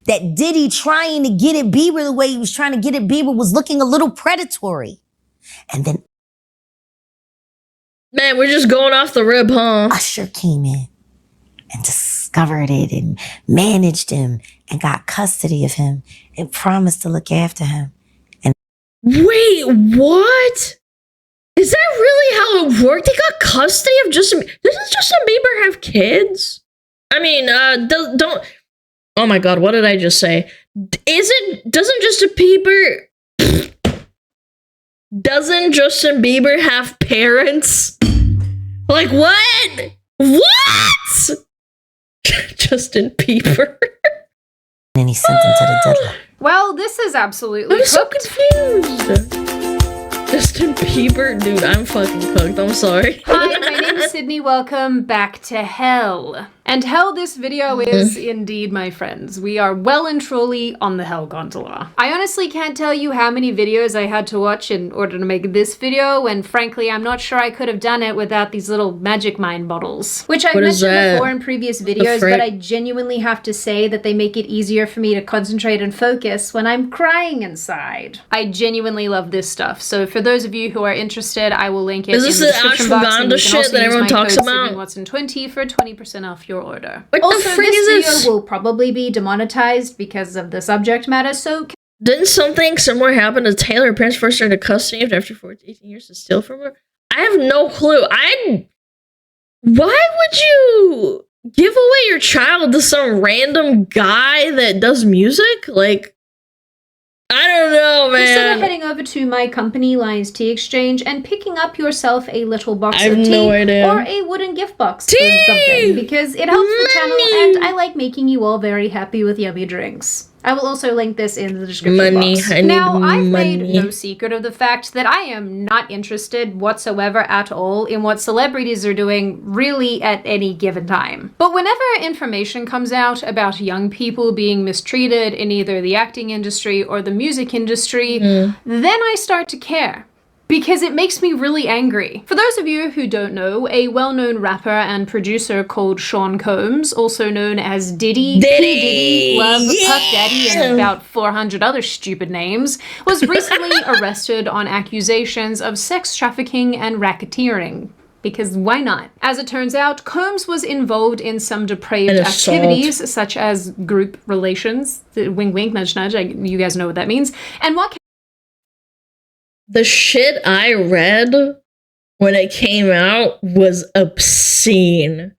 That Diddy trying to get at Bieber the way he was trying to get at Bieber was looking a little predatory. And then man, we're just going off the rib, huh? Usher came in and discovered it and managed him and got custody of him and promised to look after him. And wait, what? Is that really how it worked? They got custody of Justin. Doesn't Justin Bieber have kids? I mean, don't. Oh my God, what did I just say? Doesn't Justin Bieber have parents? Like what? What? Justin Bieber. then he sent him to the deadline. Well, this is absolutely I'm so cooked. confused. Justin Bieber? Dude, I'm fucking cooked. I'm sorry. Hi, my name is Sydney. Welcome back to hell. And hell this video is indeed, my friends. We are well and truly on the hell gondola. I honestly can't tell you how many videos I had to watch in order to make this video, and frankly, I'm not sure I could have done it without these little magic mind bottles. Which I've mentioned before in previous videos, but I genuinely have to say that they make it easier for me to concentrate and focus when I'm crying inside. I genuinely love this stuff, so for those of you who are interested, I will link it in the description box, and you can also use my code SydneyWatson20 for 20% off your order. What also, the frick this is video will probably be demonetized because of the subject matter, so didn't something similar happen to Taylor? Her parents first started custody after 14, 18 years to steal from her? I have no clue. Why would you give away your child to some random guy that does music? Like, I don't know, man. Consider heading over to my company, Lions Tea Exchange, and picking up yourself a little box I have of tea no idea. or a wooden gift box for something, because it helps the channel, and I like making you all very happy with yummy drinks. I will also link this in the description box. Now, I've made no secret of the fact that I am not interested whatsoever at all in what celebrities are doing really at any given time. But whenever information comes out about young people being mistreated in either the acting industry or the music industry, then I start to care. Because it makes me really angry. For those of you who don't know, a well-known rapper and producer called Sean Combs, also known as Diddy, P. Diddy, Love, Puff Daddy, and about 400 other stupid names, was recently arrested on accusations of sex trafficking and racketeering. Because why not? As it turns out, Combs was involved in some depraved activities, such as group relations, wink wink, nudge nudge, you guys know what that means, and what the shit I read when it came out was obscene.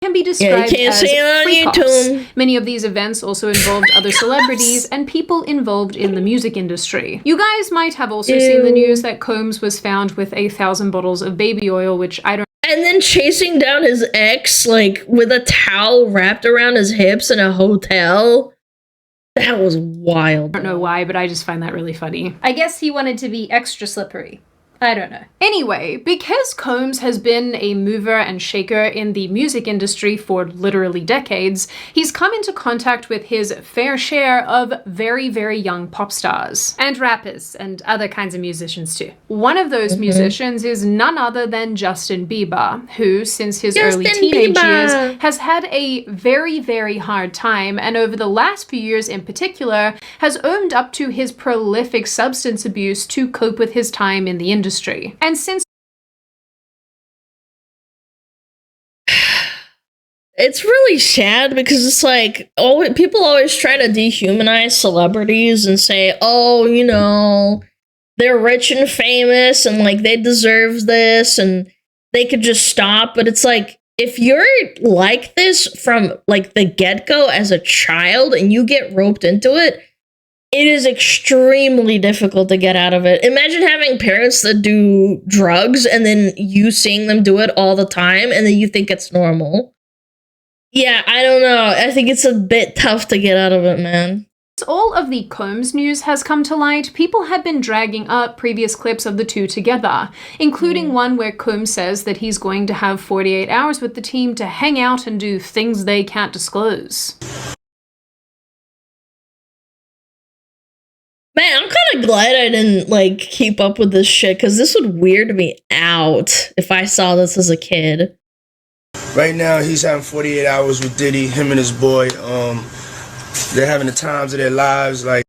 Can be described as freak-offs. YouTube. Many of these events also involved other celebrities and people involved in the music industry. You guys might have also seen the news that Combs was found with 1,000 bottles of baby oil, which I don't. And then chasing down his ex, like, with a towel wrapped around his hips in a hotel. That was wild. I don't know why, but I just find that really funny. I guess he wanted to be extra slippery. I don't know. Anyway, because Combs has been a mover and shaker in the music industry for literally decades, he's come into contact with his fair share of very, very young pop stars and rappers and other kinds of musicians too. One of those musicians is none other than Justin Bieber, who since his early teenage years has had a very, very hard time, and over the last few years in particular has owned up to his prolific substance abuse to cope with his time in the industry. And since it's really sad because it's like, people always try to dehumanize celebrities and say, oh, you know, they're rich and famous and like they deserve this and they could just stop. But it's like, if you're like this from like the get-go as a child and you get roped into it, it is extremely difficult to get out of it. Imagine having parents that do drugs and then you seeing them do it all the time and then you think it's normal. Yeah, I don't know. I think it's a bit tough to get out of it, man. As all of the Combs news has come to light, people have been dragging up previous clips of the two together, including one where Combs says that he's going to have 48 hours with the team to hang out and do things they can't disclose. Man, I'm kind of glad I didn't like keep up with this shit because this would weird me out if I saw this as a kid. Right now, he's having 48 hours with Diddy, him and his boy. They're having the times of their lives. Like,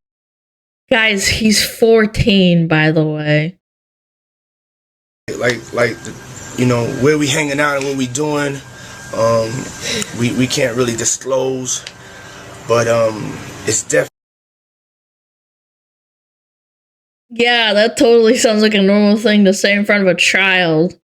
guys, he's 14, by the way. You know, where we hanging out and what we doing. We can't really disclose, but it's definitely. Yeah, that totally sounds like a normal thing to say in front of a child.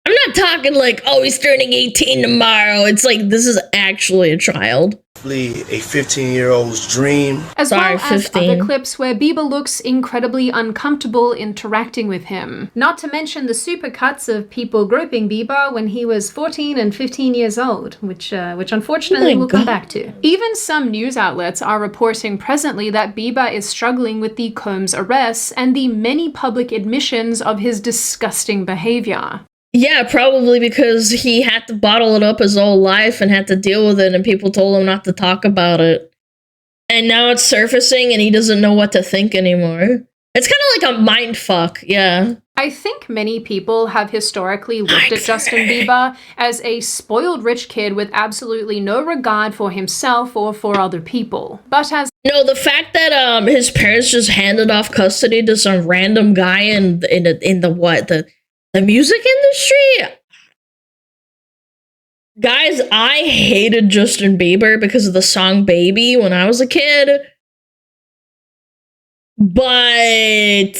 I'm not talking like, oh, he's turning 18 tomorrow. It's like, this is actually a child. A 15-year-old's dream. As well as other clips where Bieber looks incredibly uncomfortable interacting with him. Not to mention the supercuts of people groping Bieber when he was 14 and 15 years old, which unfortunately we'll come back to. Even some news outlets are reporting presently that Bieber is struggling with the Combs arrests and the many public admissions of his disgusting behavior. Yeah, probably because he had to bottle it up his whole life and had to deal with it, and people told him not to talk about it. And now it's surfacing and he doesn't know what to think anymore. It's kind of like a mind fuck, yeah. I think many people have historically looked at Justin Bieber as a spoiled rich kid with absolutely no regard for himself or for other people. But as no, the fact that his parents just handed off custody to some random guy in the music industry? Guys, I hated Justin Bieber because of the song Baby when I was a kid. But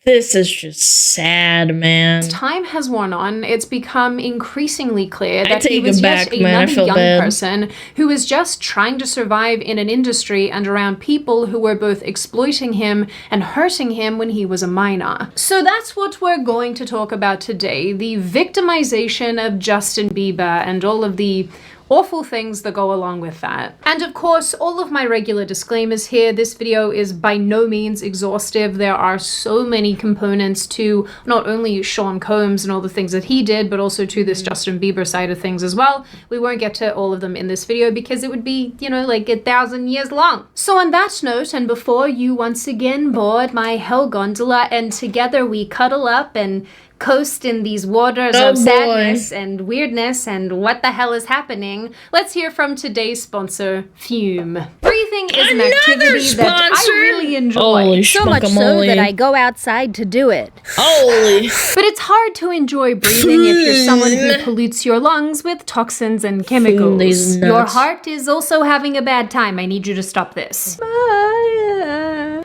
this is just sad, man. As time has worn on, it's become increasingly clear that he was just another young person who was just trying to survive in an industry and around people who were both exploiting him and hurting him when he was a minor. So that's what we're going to talk about today, the victimization of Justin Bieber and all of the awful things that go along with that. And of course, all of my regular disclaimers here. This video is by no means exhaustive. There are so many components to not only Sean Combs and all the things that he did, but also to this Justin Bieber side of things as well. We won't get to all of them in this video because it would be, you know, like 1,000 years long. So on that note, and before you once again board my hell gondola and together we cuddle up and coast in these waters of sadness and weirdness and what the hell is happening, let's hear from today's sponsor, Fume. Breathing is an activity that I really enjoy. So much so that I go outside to do it. Holy. But it's hard to enjoy breathing if you're someone who pollutes your lungs with toxins and chemicals. Your heart is also having a bad time. I need you to stop this.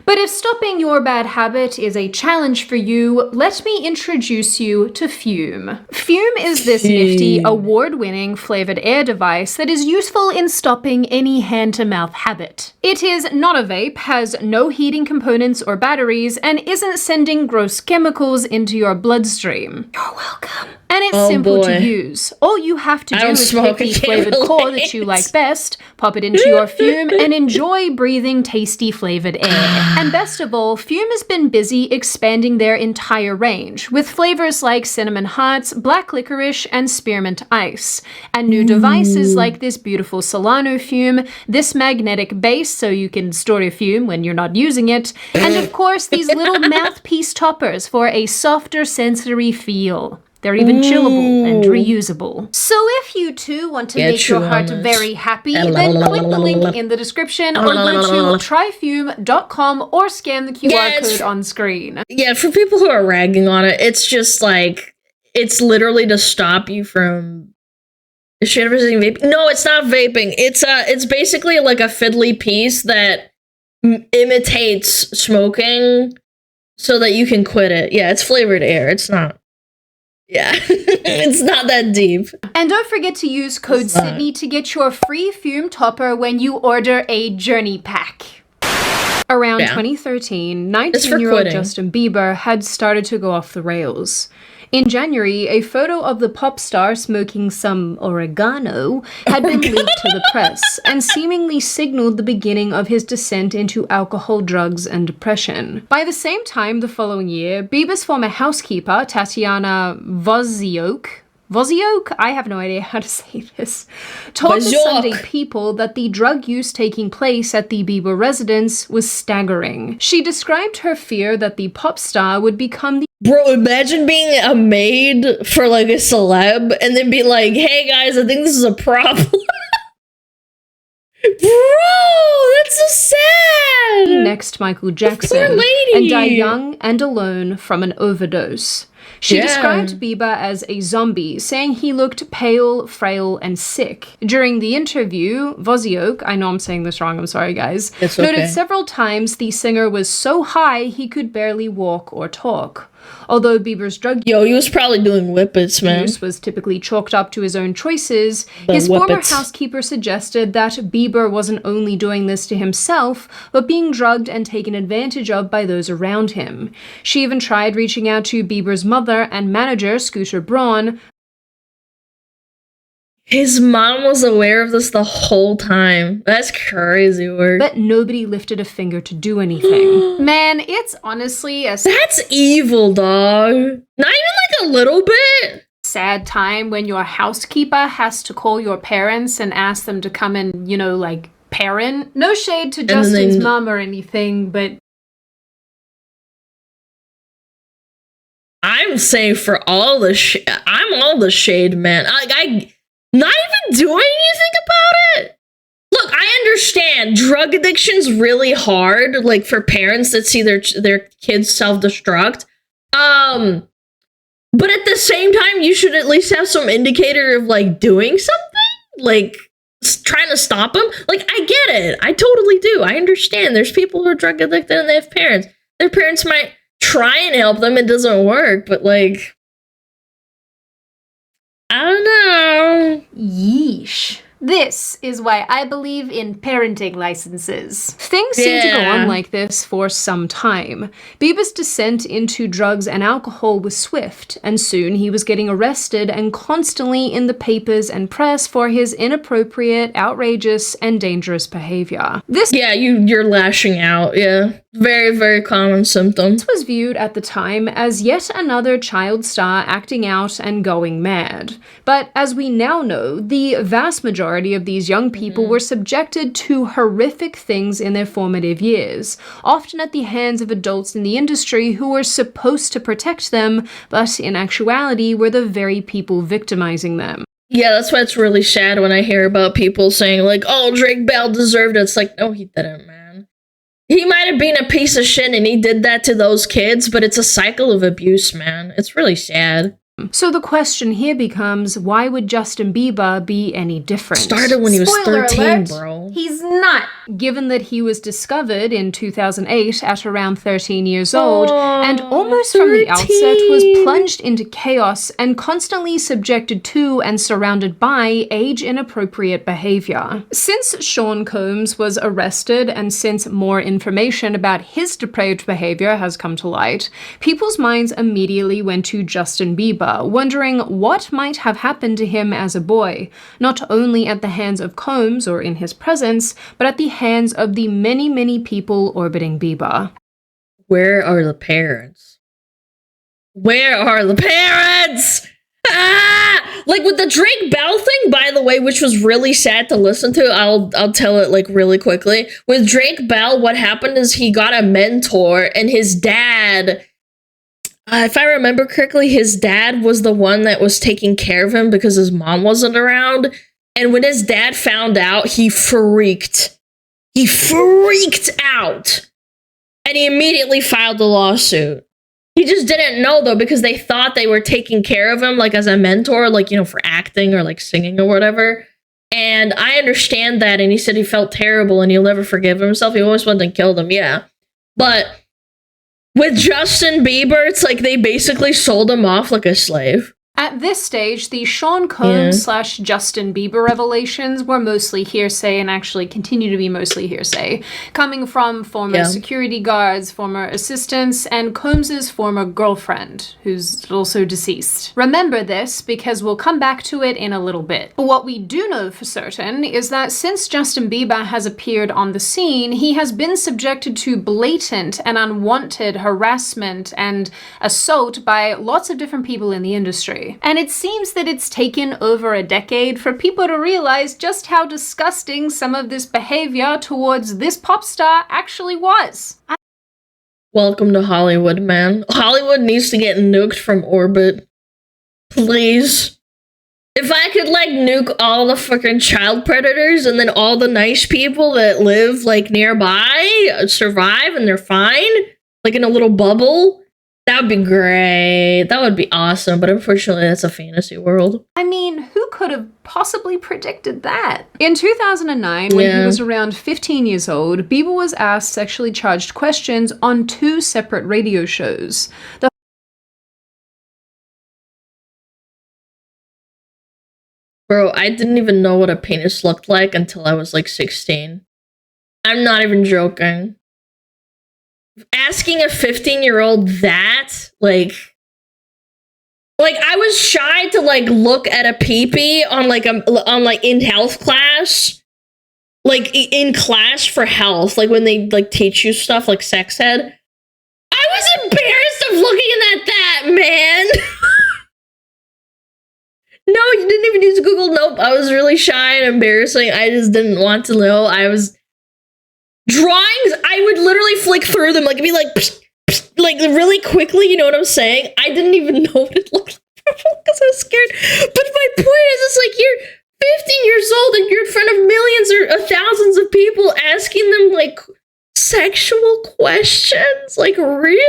But if stopping your bad habit is a challenge for you, let me introduce you to Fume. Fume is this nifty, award-winning flavored air device that is useful in stopping any hand-to-mouth habit. It is not a vape, has no heating components or batteries, and isn't sending gross chemicals into your bloodstream. You're welcome. And it's simple to use. All you have to do is pick the flavored core that you like best, pop it into your Fume, and enjoy breathing tasty flavored air. And best of all, Fume has been busy expanding their entire range, with flavors like Cinnamon Hearts, Black Licorice, and Spearmint Ice. And new devices like this beautiful Solano Fume, this magnetic base so you can store your Fume when you're not using it, and of course these little mouthpiece toppers for a softer sensory feel. They're even chillable and reusable. So if you too want to make your heart very happy, then click the link in the description or go to tryfume.com or scan the QR code on screen. Yeah, for people who are ragging on it, it's just like, it's literally to stop you from... Is she ever saying vaping? No, it's not vaping. It's basically like a fiddly piece that imitates smoking so that you can quit it. Yeah, it's flavored air. It's not... Yeah, it's not that deep. And don't forget to use code Sydney to get your free Fume topper when you order a Journey Pack. Around 2013, 19-year-old Justin Bieber had started to go off the rails. In January, a photo of the pop star smoking some oregano had been leaked to the press and seemingly signaled the beginning of his descent into alcohol, drugs, and depression. By the same time the following year, Bieber's former housekeeper, Tatiana Wozniak, Wozniak, I have no idea how to say this, told the Sunday People that the drug use taking place at the Bieber residence was staggering. She described her fear that the pop star would become the— Bro, imagine being a maid for like a celeb and then be like, hey guys, I think this is a problem. Bro, that's so sad. Next Michael Jackson. Poor lady. And die young and alone from an overdose. She described Bieber as a zombie, saying he looked pale, frail, and sick. During the interview, Wozniak, I know I'm saying this wrong, I'm sorry guys, noted several times the singer was so high he could barely walk or talk. Although Bieber's drug he was probably doing whippets, man. use was typically chalked up to his own choices, his former housekeeper suggested that Bieber wasn't only doing this to himself, but being drugged and taken advantage of by those around him. She even tried reaching out to Bieber's mother and manager, Scooter Braun. His mom was aware of this the whole time. That's crazy work. But nobody lifted a finger to do anything. Man, it's honestly a— That's evil, dog. Not even like a little bit. Sad time when your housekeeper has to call your parents and ask them to come and, you know, like, parent. No shade to Justin's mom or anything, but I'm saying for all the I'm all the shade, man. I not even doing anything about it. Look, I understand drug addiction's really hard, like for parents that see their kids self-destruct. But at the same time, you should at least have some indicator of like doing something, like trying to stop them. Like, I get it. I totally do. I understand. There's people who are drug addicted and they have parents. Their parents might try and help them. It doesn't work, but like, I don't know. Yeesh. This is why I believe in parenting licenses. Things seem to go on like this for some time. Bieber's descent into drugs and alcohol was swift, and soon he was getting arrested and constantly in the papers and press for his inappropriate, outrageous, and dangerous behavior. You're lashing out, Very, very common symptom. This was viewed at the time as yet another child star acting out and going mad. But as we now know, the vast majority of these young people were subjected to horrific things in their formative years, often at the hands of adults in the industry who were supposed to protect them, but in actuality were the very people victimizing them. Yeah, that's why it's really sad when I hear about people saying like, oh, Drake Bell deserved it. It's like, no, he didn't, man. He might have been a piece of shit and he did that to those kids, but it's a cycle of abuse, man. It's really sad. So the question here becomes, why would Justin Bieber be any different? Started when he was Spoiler 13, alert, bro. He's not. Given that he was discovered in 2008 at around 13 years old, and almost 13. From the outset was plunged into chaos and constantly subjected to and surrounded by age-inappropriate behavior. Since Sean Combs was arrested and since more information about his depraved behavior has come to light, people's minds immediately went to Justin Bieber, wondering what might have happened to him as a boy, not only at the hands of Combs or in his presence, but at the hands of the many, many people orbiting Bieber. Where are the parents? Where are the parents? Ah! Like with the Drake Bell thing, by the way, which was really sad to listen to, I'll tell it like really quickly. With Drake Bell, what happened is he got a mentor and his dad, if I remember correctly, his dad was the one that was taking care of him because his mom wasn't around. And when his dad found out, he freaked. He freaked out. And he immediately filed the lawsuit. He just didn't know, though, because they thought they were taking care of him, like, as a mentor, like, you know, for acting or, like, singing or whatever. And I understand that, and he said he felt terrible and he'll never forgive himself. He almost went and killed him, yeah. But with Justin Bieber, it's like they basically sold him off like a slave. At this stage, the Sean Combs / Justin Bieber revelations were mostly hearsay and actually continue to be mostly hearsay, coming from former security guards, former assistants, and Combs' former girlfriend, who's also deceased. Remember this because we'll come back to it in a little bit. What we do know for certain is that since Justin Bieber has appeared on the scene, he has been subjected to blatant and unwanted harassment and assault by lots of different people in the industry. story. And it seems that it's taken over a decade for people to realize just how disgusting some of this behavior towards this pop star actually was. Welcome to Hollywood, man. Hollywood needs to get nuked from orbit. Please. If I could, like, nuke all the fucking child predators and then all the nice people that live, like, nearby survive and they're fine, like in a little bubble, that would be great. That would be awesome, but unfortunately that's a fantasy world. I mean, who could have possibly predicted that? In 2009, when he was around 15 years old, Bieber was asked sexually charged questions on 2 separate radio shows. Bro, I didn't even know what a penis looked like until I was like 16. I'm not even joking. Asking a 15-year-old that, like I was shy to like look at a peepee on like in health class, like in class for health, like when they like teach you stuff like sex ed. I was embarrassed of looking at that, man. No, you didn't even use Google. Nope, I was really shy and embarrassing. I just didn't want to know. I was drawings. I would literally flick through them, like be like, psh, psh, like really quickly. You know what I'm saying? I didn't even know what it looked like because I was scared. But my point is, it's like you're 15 years old and you're in front of millions or thousands of people asking them like sexual questions. Like, really?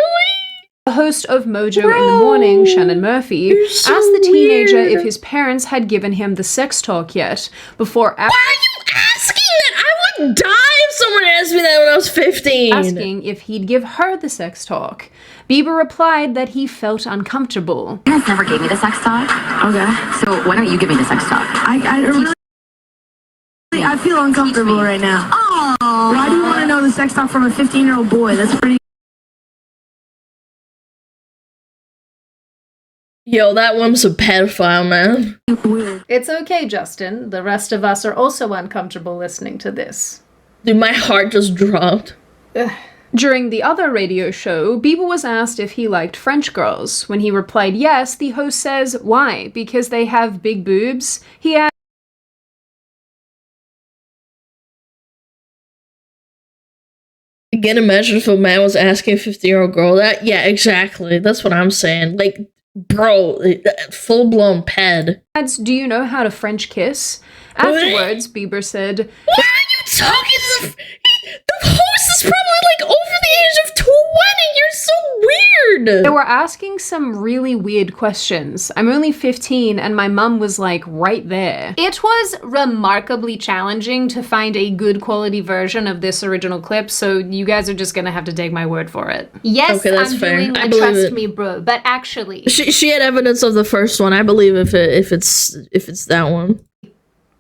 The host of Mojo in the Morning, Shannon Murphy, asked the teenager if his parents had given him the sex talk yet, before why are you asking that? I would die if someone asked me that when I was 15. asking if he'd give her the sex talk. Bieber replied that he felt uncomfortable. You guys never gave me the sex talk. Okay. So why don't you give me the sex talk? I feel uncomfortable right now. Oh. Why do you want to know the sex talk from a 15-year-old boy? That's pretty. Yo, that one's a pedophile, man. It's okay, Justin. The rest of us are also uncomfortable listening to this. Dude, my heart just dropped. During the other radio show, Bieber was asked if he liked French girls. When he replied yes, the host says, why? Because they have big boobs? He asked, Again, imagine if a man was asking a 50-year-old girl that. Yeah, exactly. That's what I'm saying. Like, bro, full-blown ped. do you know how to French kiss? Afterwards, Bieber said, why are you talking? The host is probably like over the age of 20. You're so weird. They were asking some really weird questions. I'm only 15 and my mum was like right there. It was remarkably challenging to find a good quality version of this original clip, so you guys are just gonna have to take my word for it. Yes, okay, that's I'm fair. doing I the believe trust it. me, bro, but actually, She had evidence of the first one. I believe if it's that one.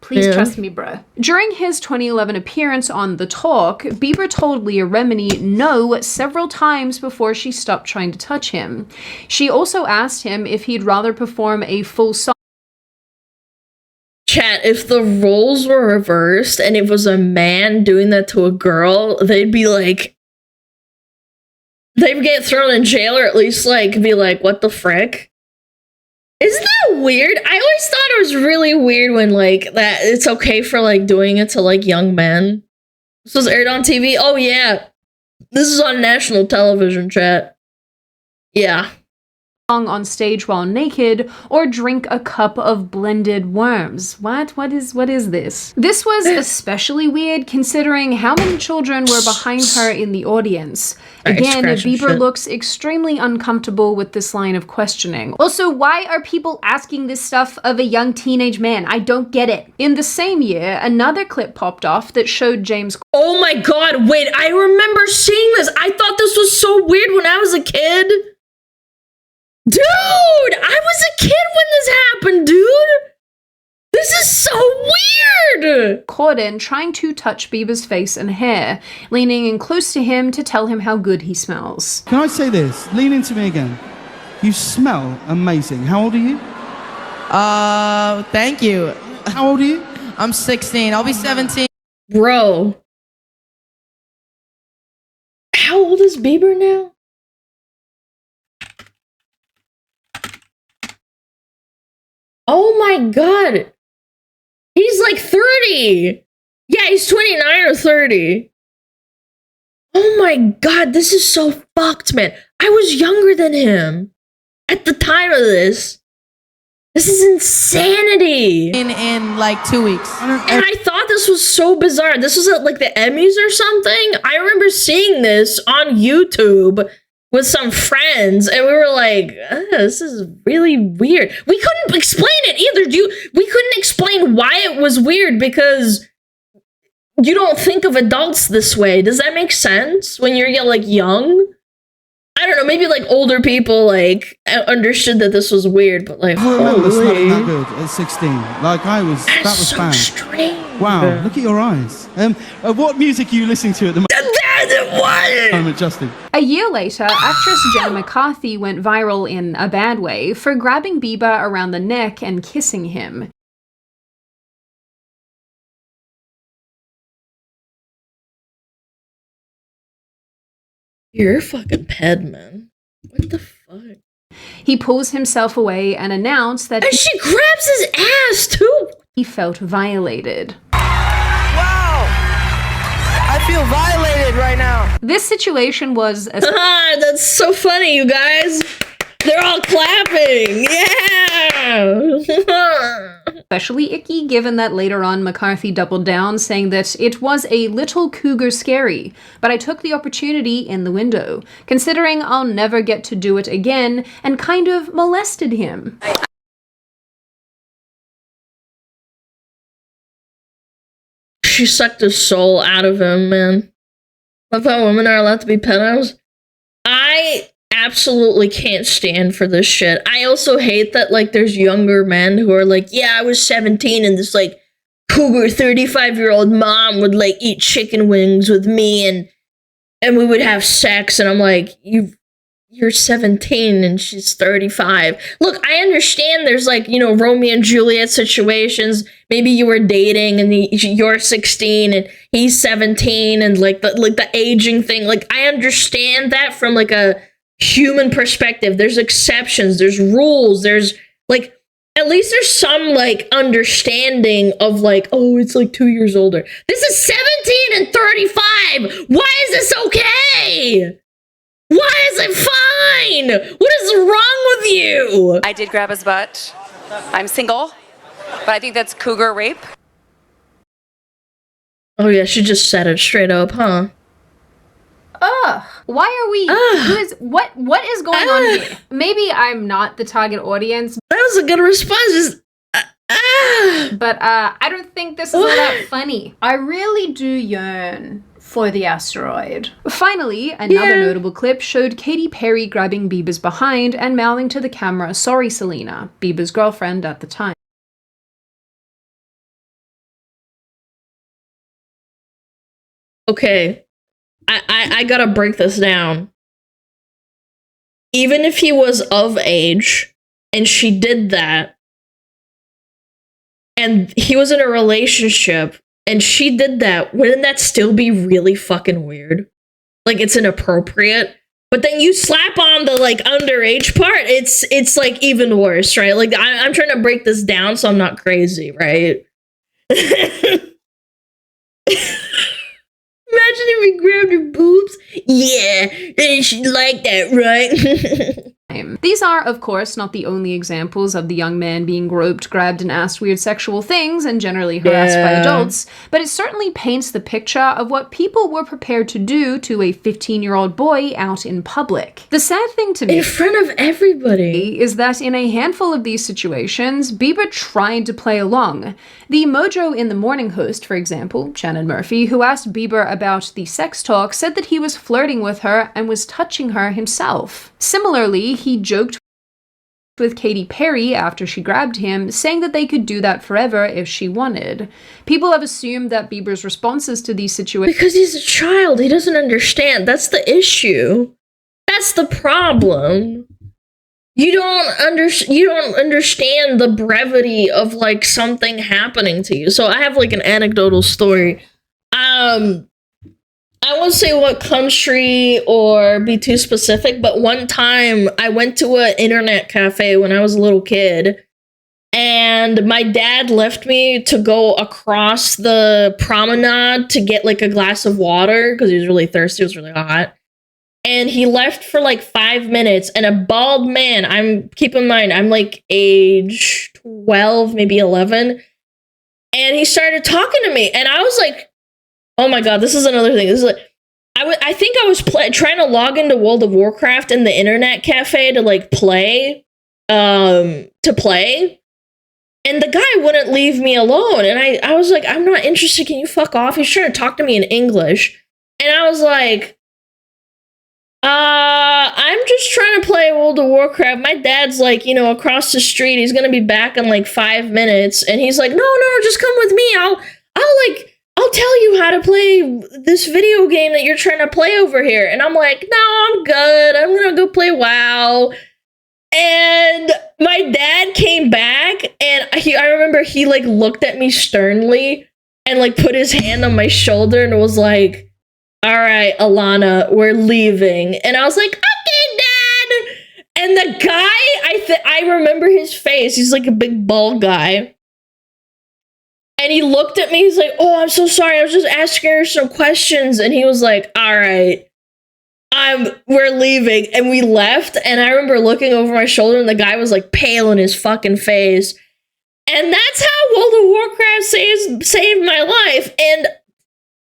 please trust me, bruh. During his 2011 appearance on The Talk, Bieber told Leah Remini no several times before she stopped trying to touch him. She also asked him if he'd rather perform a full song. Chat, if the roles were reversed and it was a man doing that to a girl, they'd be like, they'd get thrown in jail or at least like be like, what the frick? Isn't that weird? I always thought it was really weird when like that it's okay for like doing it to like young men. This was aired on TV. Oh yeah. This is on national television, chat. Yeah. On stage while naked, or drink a cup of blended worms. What is this? This was especially weird considering how many children were behind her in the audience. Again, Bieber looks extremely uncomfortable with this line of questioning. Also, why are people asking this stuff of a young teenage man? I don't get it. In the same year, another clip popped off that showed James. Oh my god, wait, I remember seeing this. I thought this was so weird when I was a kid. Dude, I was a kid when this happened, dude. This is so weird. Corden trying to touch Bieber's face and hair, leaning in close to him to tell him how good he smells. Can I say this? Lean into me again. You smell amazing. How old are you? Thank you. How old are you? I'm 16. I'll be 17. Bro. How old is Bieber now? Oh my god. He's like 30. Yeah, he's 29 or 30. Oh my god, this is so fucked, man. I was younger than him at the time of this. This is insanity. In like 2 weeks. And I thought this was so bizarre. This was at like the Emmys or something. I remember seeing this on YouTube with some friends, and we were like, this is really weird. We couldn't explain it either. We couldn't explain why it was weird because you don't think of adults this way. Does that make sense? When you're like young? I don't know, maybe like older people like understood that this was weird, but like, I remember smelling that good at 16. Like that was so bad. strange. Wow, look at your eyes. What music are you listening to at the moment, Justin? A year later, actress Jenna McCarthy went viral in a bad way for grabbing Bieber around the neck and kissing him. You're a fucking ped, man. What the fuck? He pulls himself away and announced that and she grabs his ass too. He felt violated. Wow! I feel violated right now. This situation was that's so funny, you guys. They're all clapping. Yeah. especially icky, given that later on McCarthy doubled down, saying that it was a little cougar scary, but I took the opportunity in the window, considering I'll never get to do it again, and kind of molested him. She sucked the soul out of him, man. Love how women are allowed to be pedos. I absolutely can't stand for this shit. I also hate that, like, there's younger men who are like, yeah, I was 17 and this, like, cougar 35-year-old mom would, like, eat chicken wings with me and we would have sex. And I'm like, you're 17 and she's 35. Look, I understand there's, like, you know, Romeo and Juliet situations. Maybe you were dating and you're 16 and he's 17 and, like, the aging thing. Like, I understand that from, like, a human perspective. There's exceptions, there's rules, there's, like, at least there's some, like, understanding of, like, oh, it's like 2 years older. This is 17 and 35. Why is this okay? Why is it fine? What is wrong with you? I did grab his butt. I'm single, but I think that's cougar rape. Oh yeah, she just said it straight up, huh? Ugh. Why are we... What is going on here? Maybe I'm not the target audience. That was a good response. But I don't think this is all that funny. I really do yearn for the asteroid. Finally, another notable clip showed Katy Perry grabbing Bieber's behind and mouthing to the camera, "Sorry, Selena," Bieber's girlfriend at the time. Okay, I gotta break this down. Even if he was of age and she did that, and he was in a relationship and she did that, wouldn't that still be really fucking weird? Like, it's inappropriate. But then you slap on the, like, underage part, it's like even worse, right? Like, I'm trying to break this down so I'm not crazy, right? Imagine if we grabbed her boobs. Yeah, she like that, right? These are, of course, not the only examples of the young man being groped, grabbed, and asked weird sexual things and generally harassed by adults, but it certainly paints the picture of what people were prepared to do to a 15-year-old boy out in public. The sad thing to me, in front of everybody, is that in a handful of these situations, Bieber tried to play along. The Mojo in the Morning host, for example, Shannon Murphy, who asked Bieber about the sex talk, said that he was flirting with her and was touching her himself. Similarly, he joked with Katy Perry after she grabbed him, saying that they could do that forever if she wanted. People have assumed that Bieber's responses to these situations... Because he's a child, he doesn't understand. That's the issue. That's the problem. You don't understand the brevity of, like, something happening to you. So I have, like, an anecdotal story. I won't say what country or be too specific, but one time I went to an internet cafe when I was a little kid, and my dad left me to go across the promenade to get like a glass of water because he was really thirsty. It was really hot. And he left for like 5 minutes, and a bald man, keep in mind, I'm like age 12, maybe 11. And he started talking to me, and I was like, oh my God, this is another thing. This is like, I think I was trying to log into World of Warcraft in the internet cafe to like play, and the guy wouldn't leave me alone. And I was like, I'm not interested. Can you fuck off? He's trying to talk to me in English. And I was like, I'm just trying to play World of Warcraft. My dad's like, across the street. He's gonna be back in like 5 minutes. And he's like, no, just come with me. I'll tell you how to play this video game that you're trying to play over here. And I'm like, no, I'm good. I'm gonna go play WoW. And my dad came back, and I remember he like looked at me sternly and like put his hand on my shoulder and was like, all right, Alana, we're leaving. And I was like, okay, Dad. And the guy, I remember his face. He's like a big bald guy. And he looked at me. He's like, oh, I'm so sorry. I was just asking her some questions. And he was like, all right, we're leaving. And we left. And I remember looking over my shoulder, and the guy was like pale in his fucking face. And that's how World of Warcraft saved my life. And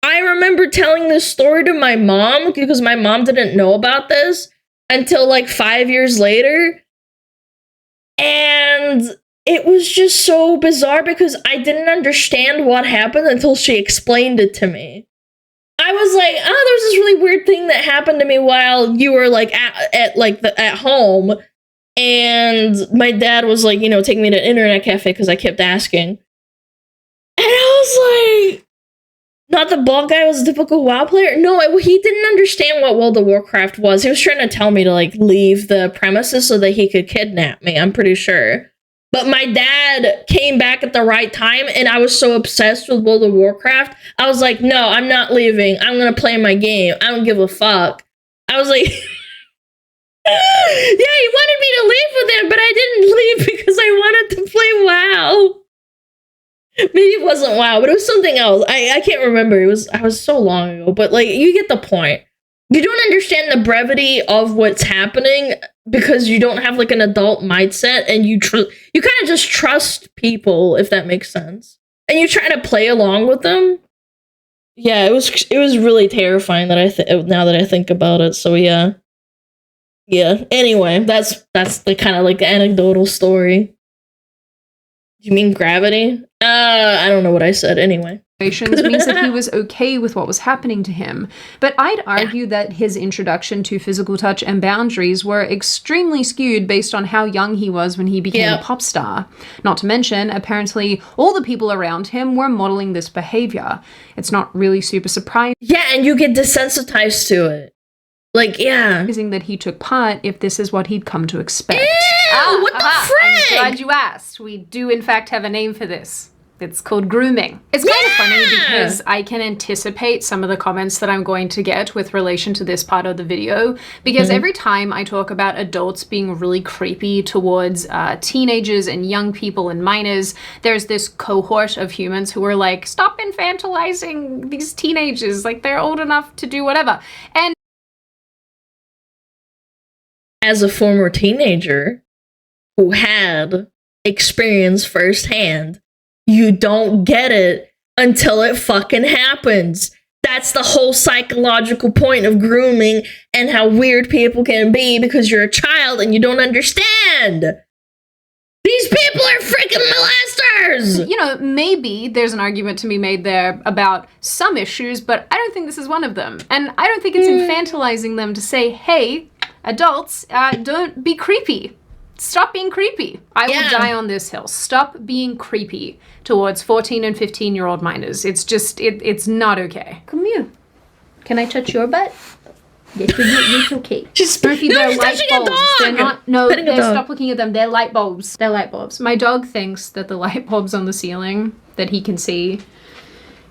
I remember telling this story to my mom because my mom didn't know about this until like 5 years later. And it was just so bizarre because I didn't understand what happened until she explained it to me. I was like, oh, there was this really weird thing that happened to me while you were like at home. And my dad was like, taking me to an internet cafe because I kept asking. And I was like, not the bald guy was a typical WoW player? No, he didn't understand what World of Warcraft was. He was trying to tell me to like leave the premises so that he could kidnap me, I'm pretty sure. But my dad came back at the right time, and I was so obsessed with World of Warcraft. I was like, no, I'm not leaving. I'm going to play my game. I don't give a fuck. I was like, yeah, he wanted me to leave with him, but I didn't leave because I wanted to play WoW. Maybe it wasn't WoW, but it was something else. I can't remember. I was so long ago, but like, you get the point. You don't understand the brevity of what's happening because you don't have like an adult mindset, and you kind of just trust people, if that makes sense. And you try to play along with them. Yeah, it was really terrifying now that I think about it. So yeah. Anyway, that's the kind of like anecdotal story. You mean gravity? I don't know what I said anyway. Means that he was okay with what was happening to him. But I'd argue that his introduction to physical touch and boundaries were extremely skewed based on how young he was when he became a pop star. Not to mention, apparently, all the people around him were modeling this behavior. It's not really super surprising. Yeah, and you get desensitized to it. Like, yeah. That he took part if this is what he'd come to expect. Ew, what the frick? I'm glad you asked. We do, in fact, have a name for this. It's called grooming. It's kind of funny because I can anticipate some of the comments that I'm going to get with relation to this part of the video, because every time I talk about adults being really creepy towards teenagers and young people and minors, there's this cohort of humans who are like, stop infantilizing these teenagers, like they're old enough to do whatever. And as a former teenager who had experience firsthand, you don't get it until it fucking happens. That's the whole psychological point of grooming and how weird people can be because you're a child and you don't understand. These people are freaking molesters! Maybe there's an argument to be made there about some issues, but I don't think this is one of them. And I don't think it's infantilizing them to say, hey, adults, don't be creepy. Stop being creepy. I will die on this hill. Stop being creepy towards 14 and 15-year-old minors. It's just, it's not okay. Come here. Can I touch your butt? Yes, it's okay. Murphy, they're light bulbs. They're not, stop looking at them. They're light bulbs. They're light bulbs. My dog thinks that the light bulbs on the ceiling that he can see,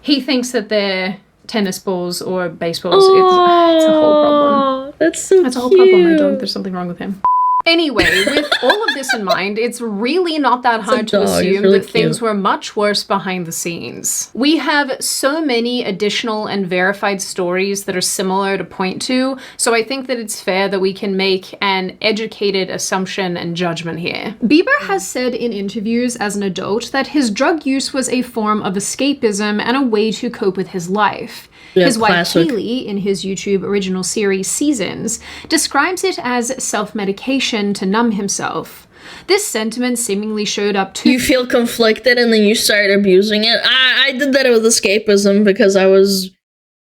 he thinks that they're tennis balls or baseballs. It's a whole problem. That's so cute. That's a whole problem, my dog. There's something wrong with him. Anyway, with all of this in mind, it's really not that hard to assume that things were much worse behind the scenes. We have so many additional and verified stories that are similar to point to, so I think that it's fair that we can make an educated assumption and judgment here. Bieber has said in interviews as an adult that his drug use was a form of escapism and a way to cope with his life. Yeah, his classic. wife Kaylee, in his YouTube original series Seasons, describes it as self-medication to numb himself. This sentiment seemingly showed up too. You feel conflicted and then you start abusing it. I did that with escapism because I was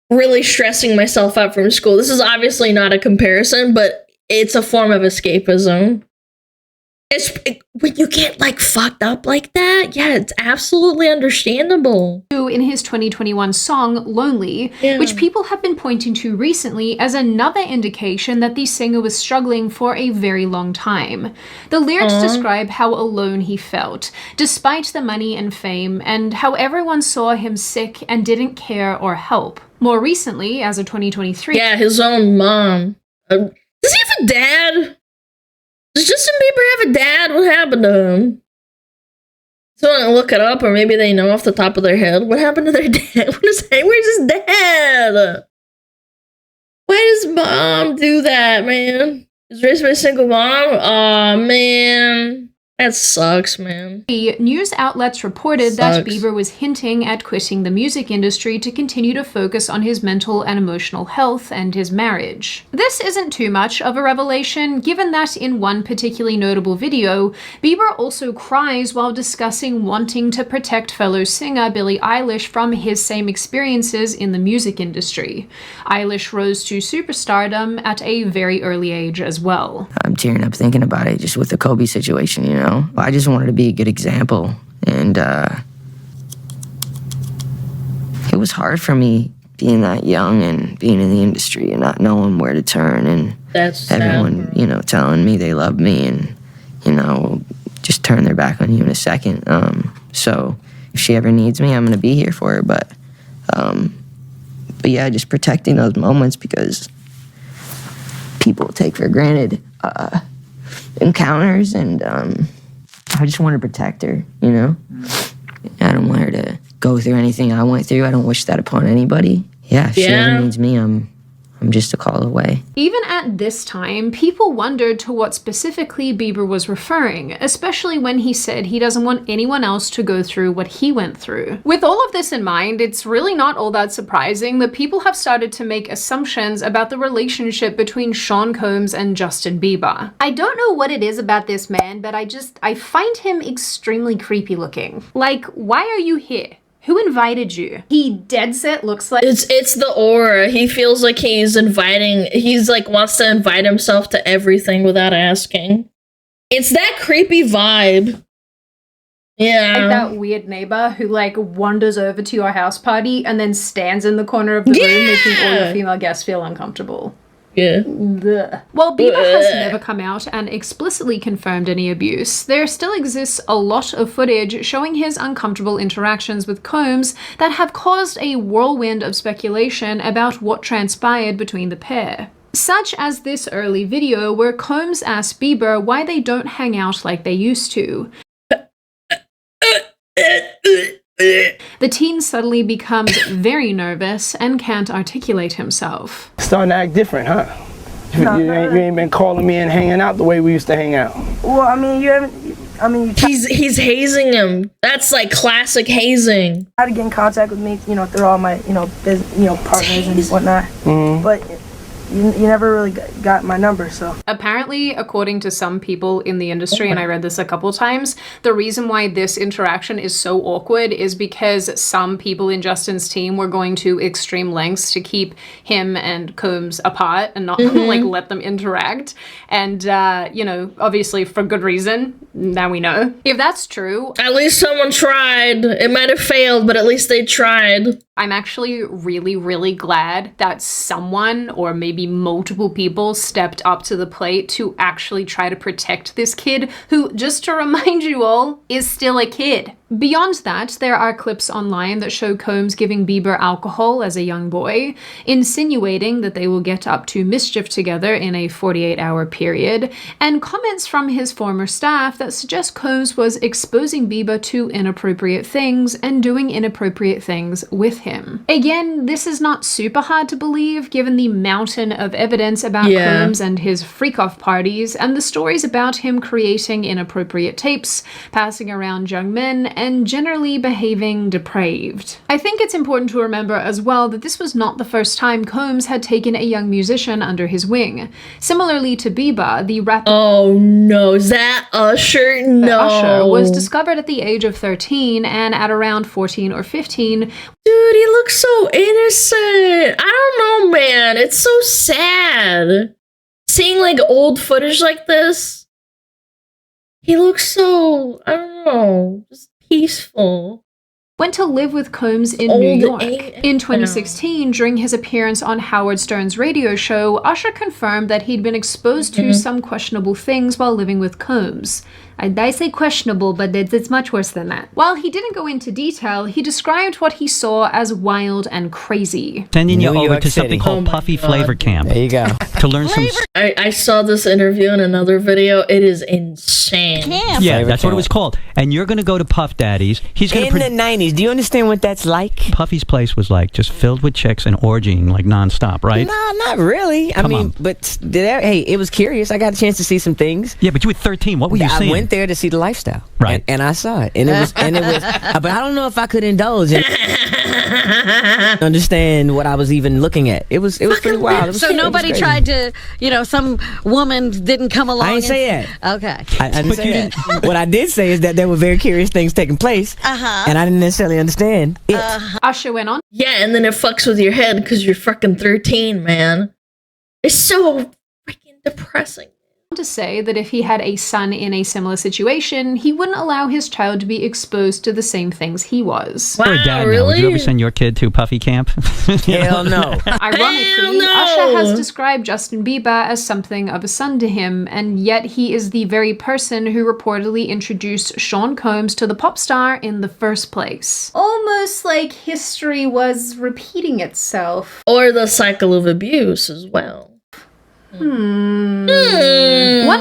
really stressing myself out from school. This is obviously not a comparison, but it's a form of escapism. When you get like fucked up like that, yeah, it's absolutely understandable. In his 2021 song Lonely, which people have been pointing to recently as another indication that the singer was struggling for a very long time. The lyrics describe how alone he felt, despite the money and fame, and how everyone saw him sick and didn't care or help. More recently, as of 2023... Yeah, his own mom. Does he have a dad? Does Justin Bieber have a dad? What happened to him? Someone look it up, or maybe they know off the top of their head. What happened to their dad? Where's his dad? Why does mom do that, man? He's raised by a single mom? Aw, man. That sucks, man. The news outlets reported that Bieber was hinting at quitting the music industry to continue to focus on his mental and emotional health and his marriage. This isn't too much of a revelation, given that in one particularly notable video, Bieber also cries while discussing wanting to protect fellow singer Billie Eilish from his same experiences in the music industry. Eilish rose to superstardom at a very early age as well. I'm tearing up thinking about it, just with the Kobe situation, you know? I just wanted to be a good example, and it was hard for me being that young and being in the industry and not knowing where to turn, and everyone, you know, telling me they love me and, you know, just turn their back on you in a second. So if she ever needs me, I'm gonna be here for her, but yeah, just protecting those moments, because people take for granted encounters, and I just want to protect her, you know? I don't want her to go through anything I went through. I don't wish that upon anybody. Yeah, if she ever needs me, I'm just a call away. Even at this time, people wondered to what specifically Bieber was referring, especially when he said he doesn't want anyone else to go through what he went through. With all of this in mind, it's really not all that surprising that people have started to make assumptions about the relationship between Sean Combs and Justin Bieber. I don't know what it is about this man, but I find him extremely creepy looking. Like, why are you here? Who invited you? He dead set looks like... It's the aura. He feels like he's like wants to invite himself to everything without asking. It's that creepy vibe. Yeah. Like that weird neighbor who like wanders over to your house party and then stands in the corner of the room making all your female guests feel uncomfortable. Yeah. While Bieber has never come out and explicitly confirmed any abuse, there still exists a lot of footage showing his uncomfortable interactions with Combs that have caused a whirlwind of speculation about what transpired between the pair. Such as this early video where Combs asked Bieber why they don't hang out like they used to. The teen suddenly becomes very nervous and can't articulate himself. Starting to act different, huh? You ain't been calling me and hanging out the way we used to hang out. Well, I mean, you haven't. He's hazing him. That's like classic hazing. Try to get in contact with me, you know, through all my, partners and whatnot. But you never really got my number, so. Apparently, according to some people in the industry, and I read this a couple times, the reason why this interaction is so awkward is because some people in Justin's team were going to extreme lengths to keep him and Combs apart and not like let them interact. And, obviously for good reason. Now we know. If that's true. At least someone tried. It might have failed, but at least they tried. I'm actually really, really glad that someone, or maybe multiple people, stepped up to the plate to actually try to protect this kid, who, just to remind you all, is still a kid. Beyond that, there are clips online that show Combs giving Bieber alcohol as a young boy, insinuating that they will get up to mischief together in a 48-hour period, and comments from his former staff that suggest Combs was exposing Bieber to inappropriate things and doing inappropriate things with him. Again, this is not super hard to believe given the mountain of evidence about Combs and his freak-off parties, and the stories about him creating inappropriate tapes, passing around young men, and generally behaving depraved. I think it's important to remember as well that this was not the first time Combs had taken a young musician under his wing. Similarly to Bieber, the rapper— oh no, is that Usher? No. Usher was discovered at the age of 13, and at around 14 or 15, dude, he looks so innocent. I don't know, man. It's so sad. Seeing like old footage like this, he looks so, I don't know, just peaceful. Went to live with Combs in New York. In 2016, during his appearance on Howard Stern's radio show, Usher confirmed that he'd been exposed to some questionable things while living with Combs. I say questionable, but it's much worse than that. While he didn't go into detail, he described what he saw as wild and crazy. Sending you over to something called Puffy Flavor Camp. There you go. To learn some... I saw this interview in another video. It is insane. Yeah, that's what it was called. And you're going to go to Puff Daddy's. He's going in the 90s. Do you understand what that's like? Puffy's place was like just filled with chicks and orgying like nonstop, right? No, not really. I mean, but hey, it was curious. I got a chance to see some things. Yeah, but you were 13. What were you seeing? I went there to see the lifestyle, right? And I saw it, and it was, but I don't know if I could indulge and understand what I was even looking at. It was pretty wild. It was, so nobody tried to, some woman didn't come along. I didn't say that. Okay. I didn't say that. What I did say is that there were very curious things taking place, and I didn't necessarily understand it. Usher went on. Yeah, and then it fucks with your head because you're fucking 13, man. It's so freaking depressing. To say that if he had a son in a similar situation, he wouldn't allow his child to be exposed to the same things he was. Wow, Dad, really? Would you ever send your kid to Puffy camp? Hell no. Ironically, Usher has described Justin Bieber as something of a son to him, and yet he is the very person who reportedly introduced Sean Combs to the pop star in the first place. Almost like history was repeating itself. Or the cycle of abuse as well. One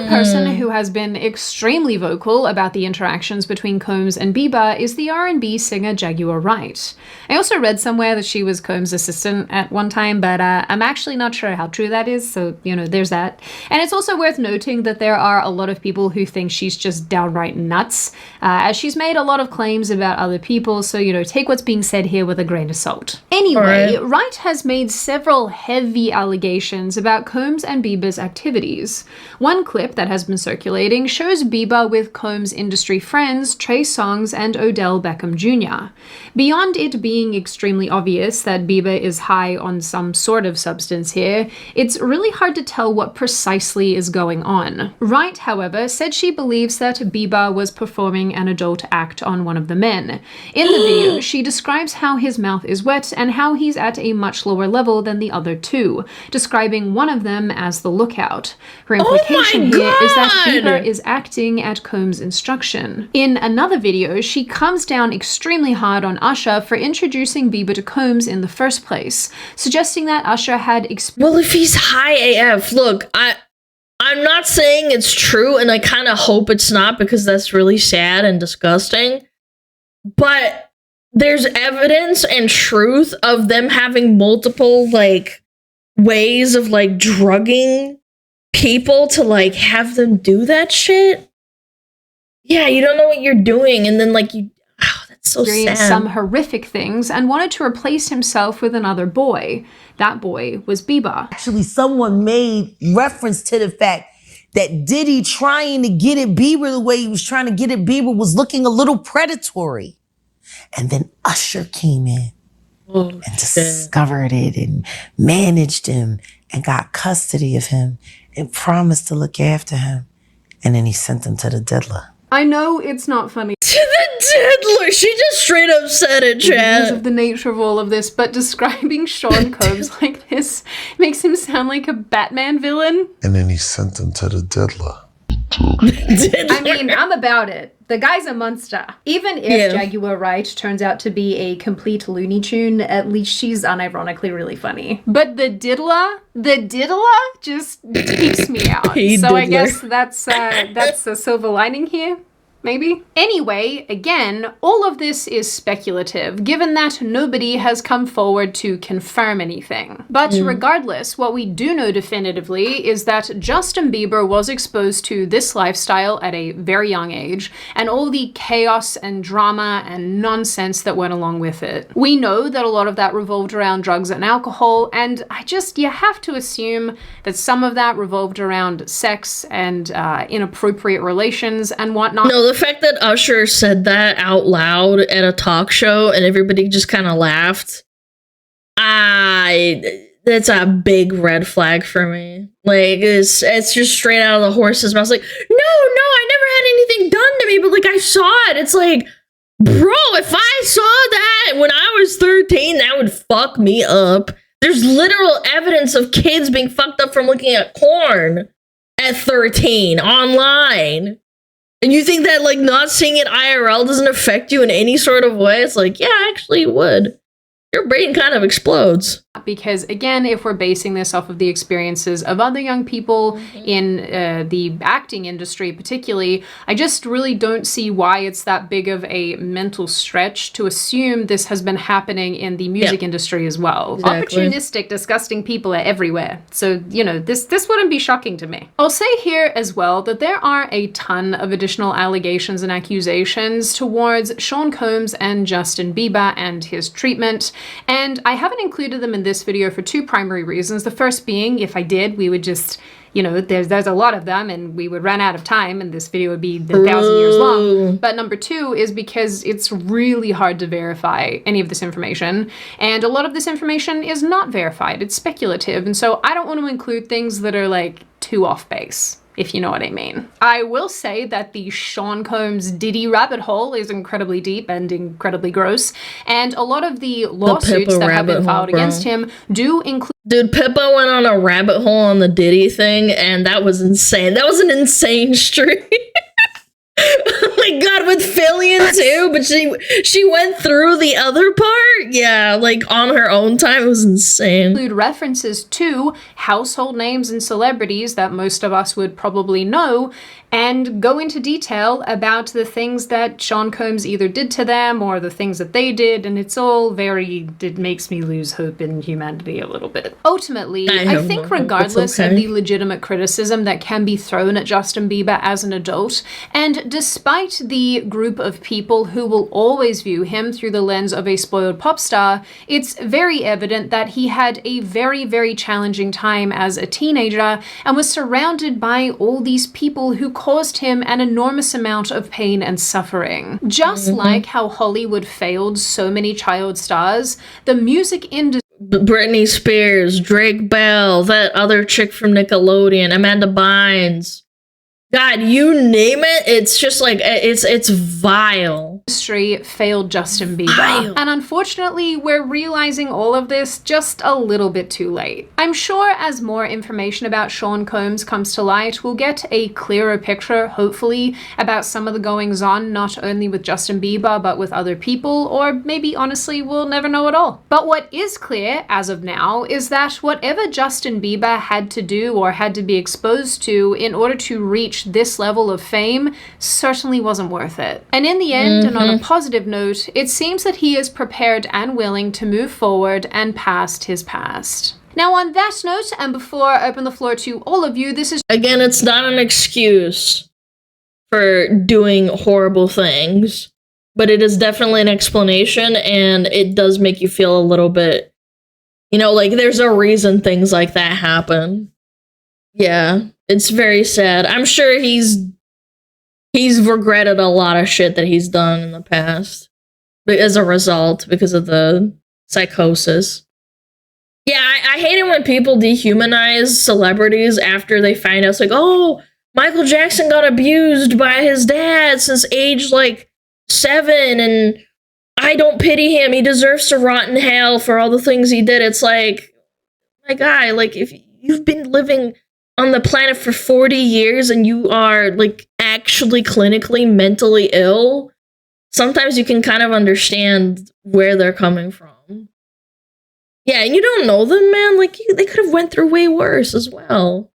person who has been extremely vocal about the interactions between Combs and Bieber is the R&B singer Jaguar Wright. I also read somewhere that she was Combs' assistant at one time, but I'm actually not sure how true that is, so, there's that. And it's also worth noting that there are a lot of people who think she's just downright nuts, as she's made a lot of claims about other people, so, take what's being said here with a grain of salt. Anyway, Wright has made several heavy allegations about Combs and Bieber's activities. One clip that has been circulating shows Bieber with Combs' industry friends Trey Songz and Odell Beckham Jr. Beyond it being extremely obvious that Bieber is high on some sort of substance here, it's really hard to tell what precisely is going on. Wright, however, said she believes that Bieber was performing an adult act on one of the men. In the video, she describes how his mouth is wet and how he's at a much lower level than the other two, describing one of them as the lookout. Her implication here is that Bieber is acting at Combs' instruction. In another video, she comes down extremely hard on Usher for introducing Bieber to Combs in the first place, suggesting that Usher had well, if he's high AF, look, I'm not saying it's true, and I kind of hope it's not because that's really sad and disgusting, but there's evidence and truth of them having multiple, ways of drugging people to have them do that shit. Yeah, you don't know what you're doing, and then that's so sad. Some horrific things and wanted to replace himself with another boy. That boy was Bieber. Actually, someone made reference to the fact that Diddy trying to get at Bieber the way he was trying to get at Bieber was looking a little predatory. And then Usher came in. And discovered it and managed him and got custody of him and promised to look after him. And then he sent him to the diddler. I know it's not funny. To the diddler! She just straight up said it, chat. Because of the nature of all of this, but describing Sean Combs like this makes him sound like a Batman villain. And then he sent them to the diddler. I mean, I'm about it. The guy's a monster. Even if Jaguar Wright turns out to be a complete Looney Tune, at least she's unironically really funny. But the diddler just keeps me out. I guess that's a silver lining here. Maybe? Anyway, again, all of this is speculative, given that nobody has come forward to confirm anything. But regardless, what we do know definitively is that Justin Bieber was exposed to this lifestyle at a very young age, and all the chaos and drama and nonsense that went along with it. We know that a lot of that revolved around drugs and alcohol, and you have to assume that some of that revolved around sex and inappropriate relations and whatnot. No, the fact that Usher said that out loud at a talk show and everybody just kind of laughed, that's a big red flag for me. Like, it's just straight out of the horse's mouth. It's like, no, I never had anything done to me, but like, I saw it. It's like, bro, if I saw that when I was 13, that would fuck me up. There's literal evidence of kids being fucked up from looking at porn at 13 online. And you think that, like, not seeing it IRL doesn't affect you in any sort of way? It's like, yeah, actually it would. Your brain kind of explodes. Because, again, if we're basing this off of the experiences of other young people in the acting industry particularly, I just really don't see why it's that big of a mental stretch to assume this has been happening in the music industry as well. Exactly. Opportunistic, disgusting people are everywhere. So, this wouldn't be shocking to me. I'll say here as well that there are a ton of additional allegations and accusations towards Sean Combs and Justin Bieber and his treatment, and I haven't included them in this video for two primary reasons. The first being, if I did, we would just, there's a lot of them and we would run out of time and this video would be 1,000 years long. But number two is because it's really hard to verify any of this information. And a lot of this information is not verified. It's speculative. And so I don't want to include things that are like too off base, if you know what I mean. I will say that the Sean Combs Diddy rabbit hole is incredibly deep and incredibly gross, and a lot of the lawsuits that have been filed against him do include— Dude, Pippa went on a rabbit hole on the Diddy thing, and that was insane. That was an insane stream. Oh my god, with Fillion too, but she went through the other part? Yeah, like on her own time. It was insane. Include references to household names and celebrities that most of us would probably know, and go into detail about the things that Sean Combs either did to them or the things that they did, and it's all it makes me lose hope in humanity a little bit. Ultimately, I think regardless of the legitimate criticism that can be thrown at Justin Bieber as an adult, and despite the group of people who will always view him through the lens of a spoiled pop star, it's very evident that he had a very, very challenging time as a teenager and was surrounded by all these people who caused him an enormous amount of pain and suffering. Just like how Hollywood failed so many child stars, the music industry— Britney Spears, Drake Bell, that other chick from Nickelodeon, Amanda Bynes. God, you name it, it's just like, it's vile. Industry failed Justin Bieber. And unfortunately, we're realizing all of this just a little bit too late. I'm sure as more information about Sean Combs comes to light, we'll get a clearer picture, hopefully, about some of the goings-on, not only with Justin Bieber, but with other people, or maybe, honestly, we'll never know at all. But what is clear, as of now, is that whatever Justin Bieber had to do or had to be exposed to in order to reach this level of fame certainly wasn't worth it. And in the end, and on a positive note, it seems that he is prepared and willing to move forward and past his past. Now on that note, and before I open the floor to all of you, this is— Again, it's not an excuse for doing horrible things, but it is definitely an explanation, and it does make you feel a little bit, like there's a reason things like that happen. Yeah, it's very sad. I'm sure he's regretted a lot of shit that he's done in the past as a result, because of the psychosis. Yeah, I hate it when people dehumanize celebrities after they find out. It's like, oh, Michael Jackson got abused by his dad since age like 7, and I don't pity him. He deserves to rot in hell for all the things he did. It's like, my guy, like, if you've been living on the planet for 40 years and you are like actually clinically mentally ill, sometimes you can kind of understand where they're coming from. Yeah, and you don't know them, man. Like, they could have went through way worse as well.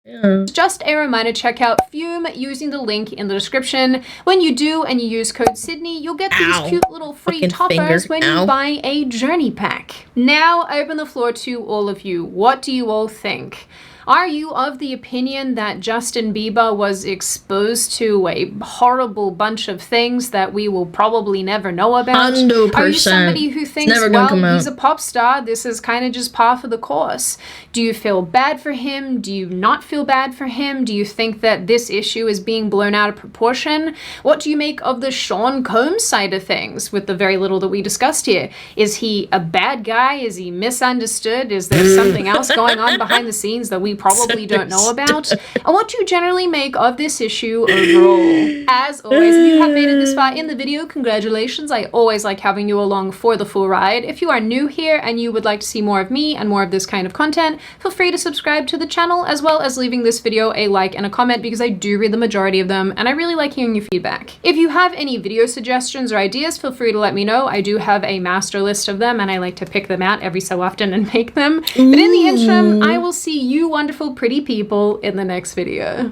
Yeah. Just a reminder, check out Fume using the link in the description. When you do and you use code Sydney, you'll get these cute little free toppers when you buy a journey pack. Now, I open the floor to all of you. What do you all think? Are you of the opinion that Justin Bieber was exposed to a horrible bunch of things that we will probably never know about? 100%. Are you somebody who thinks, well, he's a pop star, this is kind of just par for the course? Do you feel bad for him? Do you not feel bad for him? Do you think that this issue is being blown out of proportion? What do you make of the Sean Combs side of things with the very little that we discussed here? Is he a bad guy? Is he misunderstood? Is there something else going on behind the scenes that we probably don't know about? And what do you generally make of this issue overall? As always, if you have made it this far in the video, congratulations. I always like having you along for the full ride. If you are new here and you would like to see more of me and more of this kind of content, feel free to subscribe to the channel, as well as leaving this video a like and a comment, because I do read the majority of them and I really like hearing your feedback. If you have any video suggestions or ideas, feel free to let me know. I do have a master list of them and I like to pick them out every so often and make them. But in the interim, I will see you wonderful pretty people in the next video.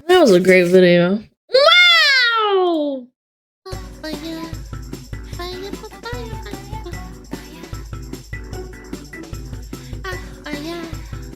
That was a great video. Wow!